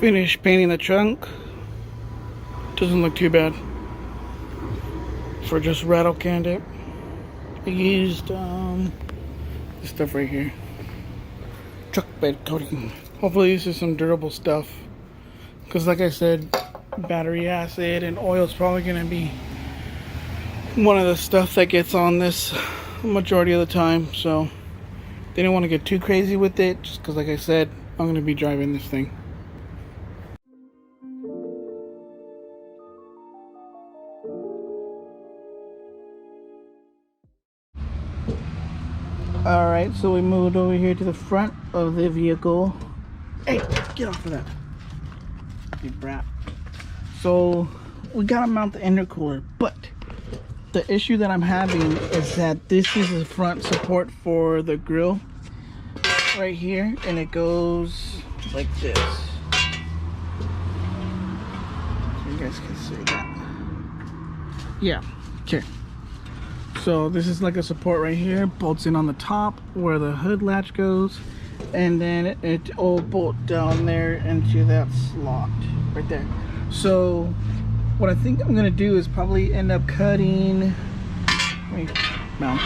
finished painting the trunk. Doesn't look too bad for just rattle canned it. I used this stuff right here, truck bed coating. Hopefully this is some durable stuff, because like I said, battery acid and oil is probably going to be one of the stuff that gets on this majority of the time. So they didn't want to get too crazy with it, just because like I said, I'm going to be driving this thing. Alright, so we moved over here to the front of the vehicle. Hey, get off of that, you brat. So we gotta mount the intercooler, but the issue that I'm having is that this is the front support for the grill right here, and it goes like this. So you guys can see that. Yeah, okay. So this is like a support right here, bolts in on the top where the hood latch goes, and then it will bolt down there into that slot right there. So what I think I'm gonna do is probably end up cutting, wait, mounting.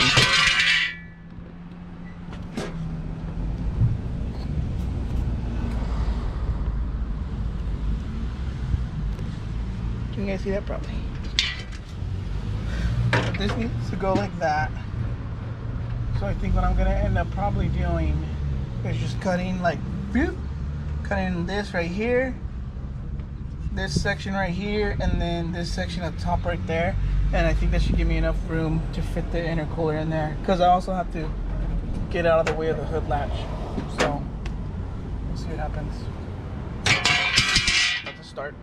Can you guys see that? Probably. This needs to go like that. So I think what I'm gonna end up probably doing is just cutting like, boop, cutting this right here, this section right here, and then this section at the top right there. And I think that should give me enough room to fit the intercooler in there, because I also have to get out of the way of the hood latch. So we'll see what happens. That's a start.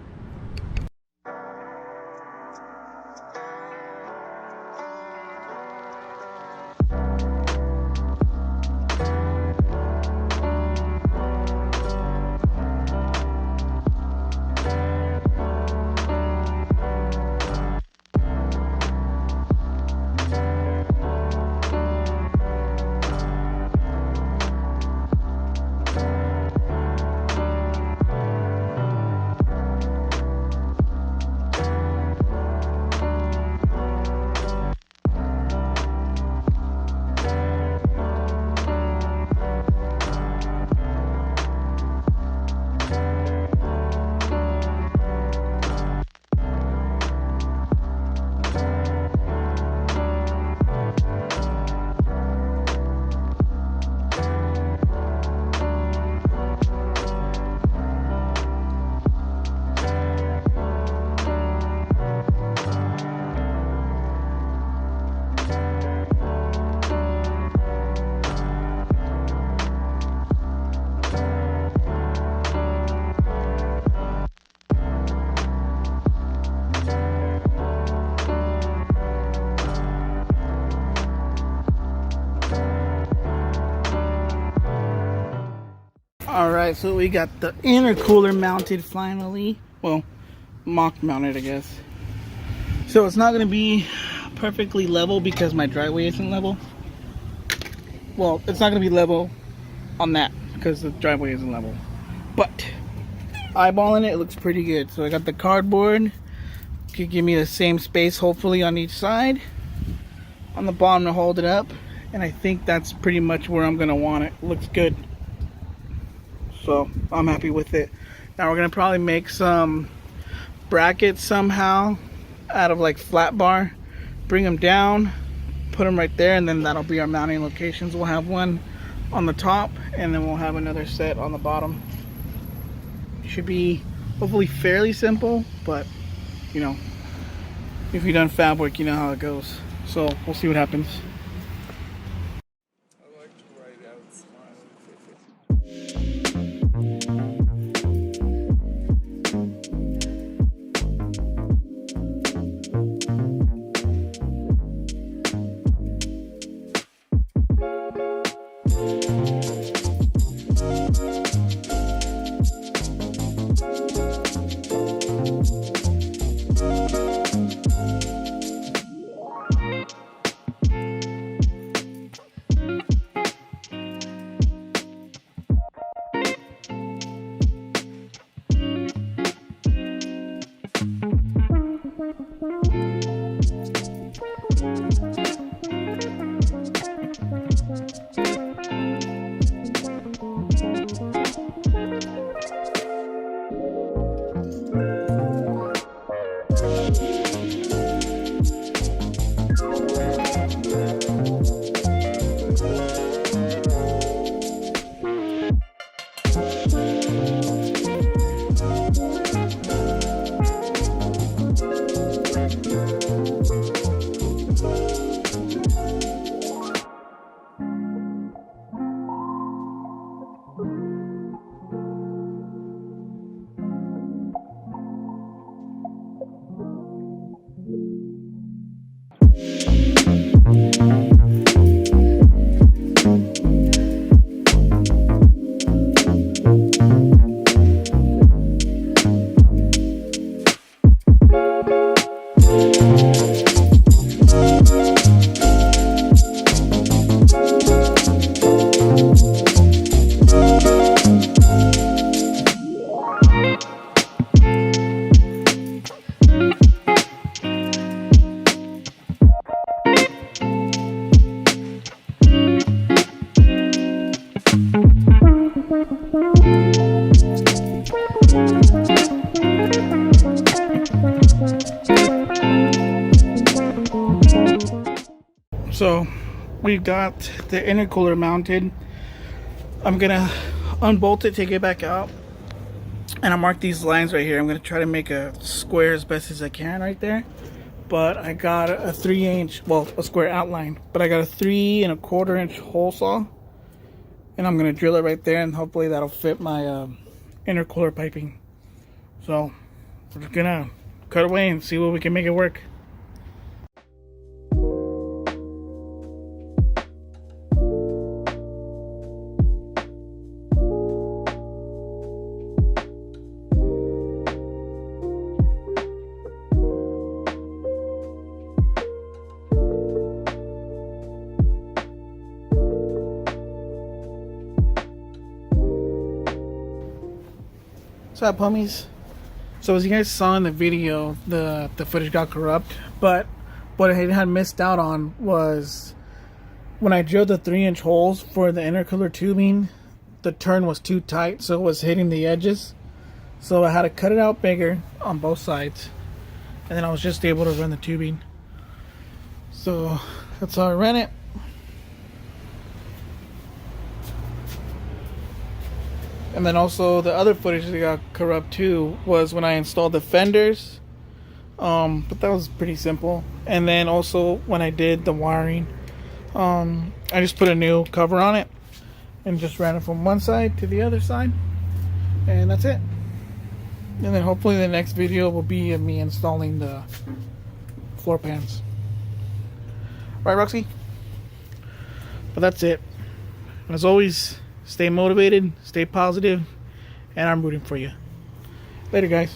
Alright, so we got the intercooler mounted finally. Well, mock mounted, I guess. So it's not going to be perfectly level because my driveway isn't level. Well, it's not going to be level on that because the driveway isn't level. But eyeballing it, it looks pretty good. So I got the cardboard. Could give me the same space hopefully on each side. On the bottom to hold it up. And I think that's pretty much where I'm going to want it. Looks good. So I'm happy with it. Now we're gonna probably make some brackets somehow out of like flat bar, bring them down, put them right there, and then that'll be our mounting locations. We'll have one on the top, and then we'll have another set on the bottom. Should be hopefully fairly simple, but you know, if you've done fab work, you know how it goes. So we'll see what happens. So we've got the intercooler mounted. I'm gonna unbolt it, take it back out, and I'll mark these lines right here. I'm gonna try to make a square as best as I can right there. But I got a 3-inch, well, a square outline, but I got a 3 1/4-inch hole saw, and I'm gonna drill it right there, and hopefully that'll fit my intercooler piping. So we're just gonna cut away and see what we can make it work. What's up, homies? So as you guys saw in the video, the footage got corrupt, but what I had missed out on was when I drilled the 3-inch holes for the intercooler tubing, the turn was too tight, so it was hitting the edges. So I had to cut it out bigger on both sides, and then I was just able to run the tubing. So that's how I ran it. And then also the other footage that got corrupt too was when I installed the fenders, but that was pretty simple. And then also when I did the wiring, I just put a new cover on it and just ran it from one side to the other side, and that's it. And then hopefully the next video will be of me installing the floor pans. Right, Roxy? But that's it. And as always, stay motivated, stay positive, and I'm rooting for you. Later, guys.